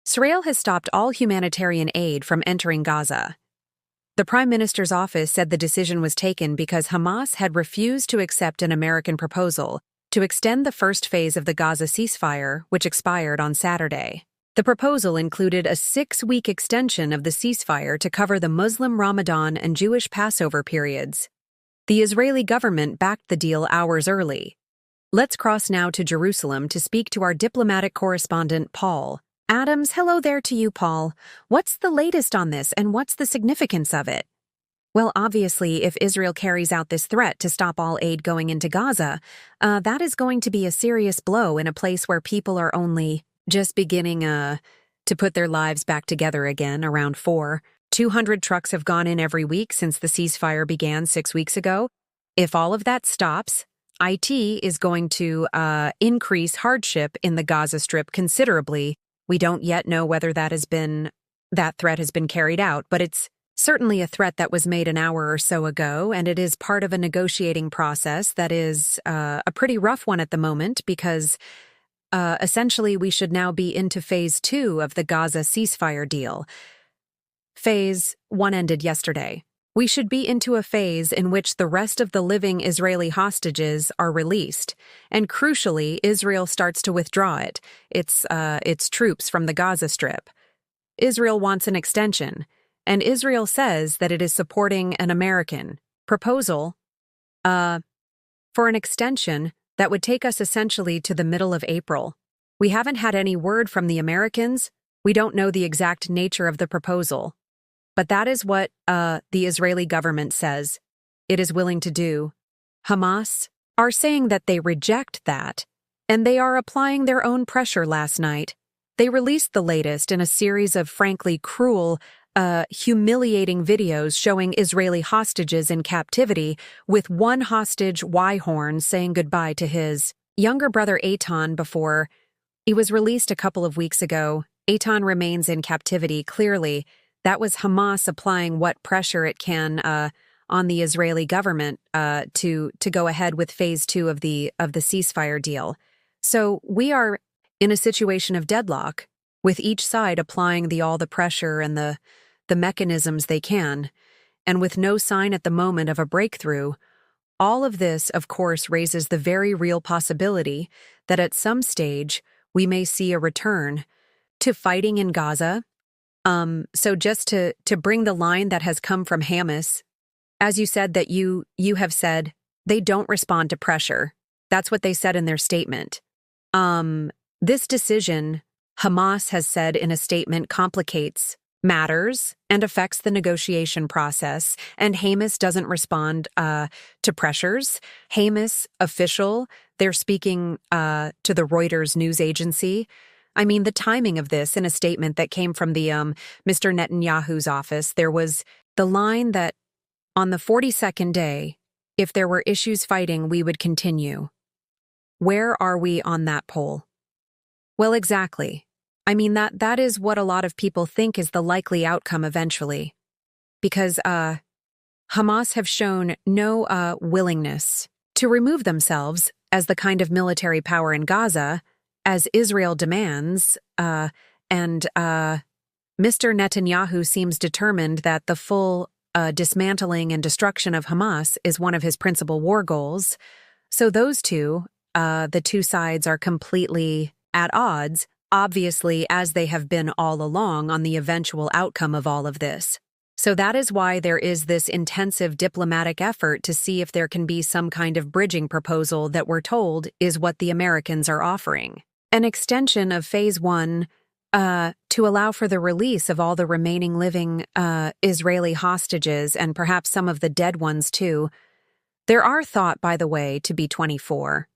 Israel has stopped all humanitarian aid from entering Gaza. The Prime Minister's office said the decision was taken because Hamas had refused to accept an American proposal to extend the first phase of the Gaza ceasefire, which expired on Saturday. The proposal included a 6-week extension of the ceasefire to cover the Muslim Ramadan and Jewish Passover periods. The Israeli government backed the deal hours early. Let's cross now to Jerusalem to speak to our diplomatic correspondent, Paul Adams. Hello there to you, Paul. What's the latest on this, and what's the significance of it? Well, obviously, if Israel carries out this threat to stop all aid going into Gaza, that is going to be a serious blow in a place where people are only just beginning to put their lives back together again around 200 trucks have gone in every week since the ceasefire began 6 weeks ago. If all of that stops, IT is going to increase hardship in the Gaza Strip considerably. We don't yet know whether that threat has been carried out, but it's certainly a threat that was made an hour or so ago, and it is part of a negotiating process that is a pretty rough one at the moment because essentially we should now be into Phase 2 of the Gaza ceasefire deal. Phase 1 ended yesterday. We should be into a phase in which the rest of the living Israeli hostages are released, and crucially, Israel starts to withdraw its troops from the Gaza Strip. Israel wants an extension, and Israel says that it is supporting an American proposal for an extension that would take us essentially to the middle of April. We haven't had any word from the Americans. We don't know the exact nature of the proposal. But that is what the Israeli government says it is willing to do. Hamas are saying that they reject that, and they are applying their own pressure last night. They released the latest in a series of frankly cruel, humiliating videos showing Israeli hostages in captivity, with one hostage, Wyhorn, saying goodbye to his younger brother Eitan before he was released a couple of weeks ago. Eitan remains in captivity, clearly. That was Hamas applying what pressure it can on the Israeli government to go ahead with Phase 2 of the ceasefire deal. So we are in a situation of deadlock, with each side applying all the pressure and the mechanisms they can, and with no sign at the moment of a breakthrough. All of this, of course, raises the very real possibility that at some stage we may see a return to fighting in Gaza. So just to bring the line that has come from Hamas, as you said that you have said, they don't respond to pressure. That's what they said in their statement. This decision, Hamas has said in a statement, complicates matters and affects the negotiation process, and Hamas doesn't respond to pressures. Hamas official, they're speaking to the Reuters news agency. I mean, the timing of this in a statement that came from the Mr. Netanyahu's office, there was the line that on the 42nd day, if there were issues fighting, we would continue. Where are we on that poll? Well, exactly. I mean, that is what a lot of people think is the likely outcome eventually, because Hamas have shown no willingness to remove themselves as the kind of military power in Gaza as Israel demands, and Mr. Netanyahu seems determined that the full dismantling and destruction of Hamas is one of his principal war goals. So those the two sides are completely at odds, obviously, as they have been all along on the eventual outcome of all of this. So that is why there is this intensive diplomatic effort to see if there can be some kind of bridging proposal that we're told is what the Americans are offering. An extension of Phase 1 to allow for the release of all the remaining living Israeli hostages and perhaps some of the dead ones too. There are thought, by the way, to be 24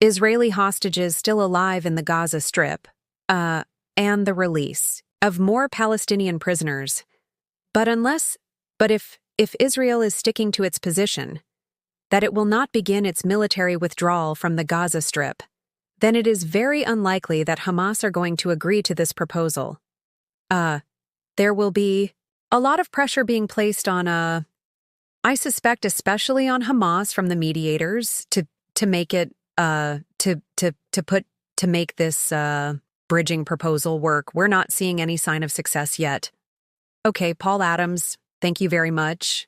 Israeli hostages still alive in the Gaza Strip, and the release of more Palestinian prisoners. But if Israel is sticking to its position that it will not begin its military withdrawal from the Gaza Strip, then it is very unlikely that Hamas are going to agree to this proposal. There will be a lot of pressure being placed on, I suspect especially on Hamas from the mediators to make it, to make this bridging proposal work, we're not seeing any sign of success yet. Okay, Paul Adams, thank you very much.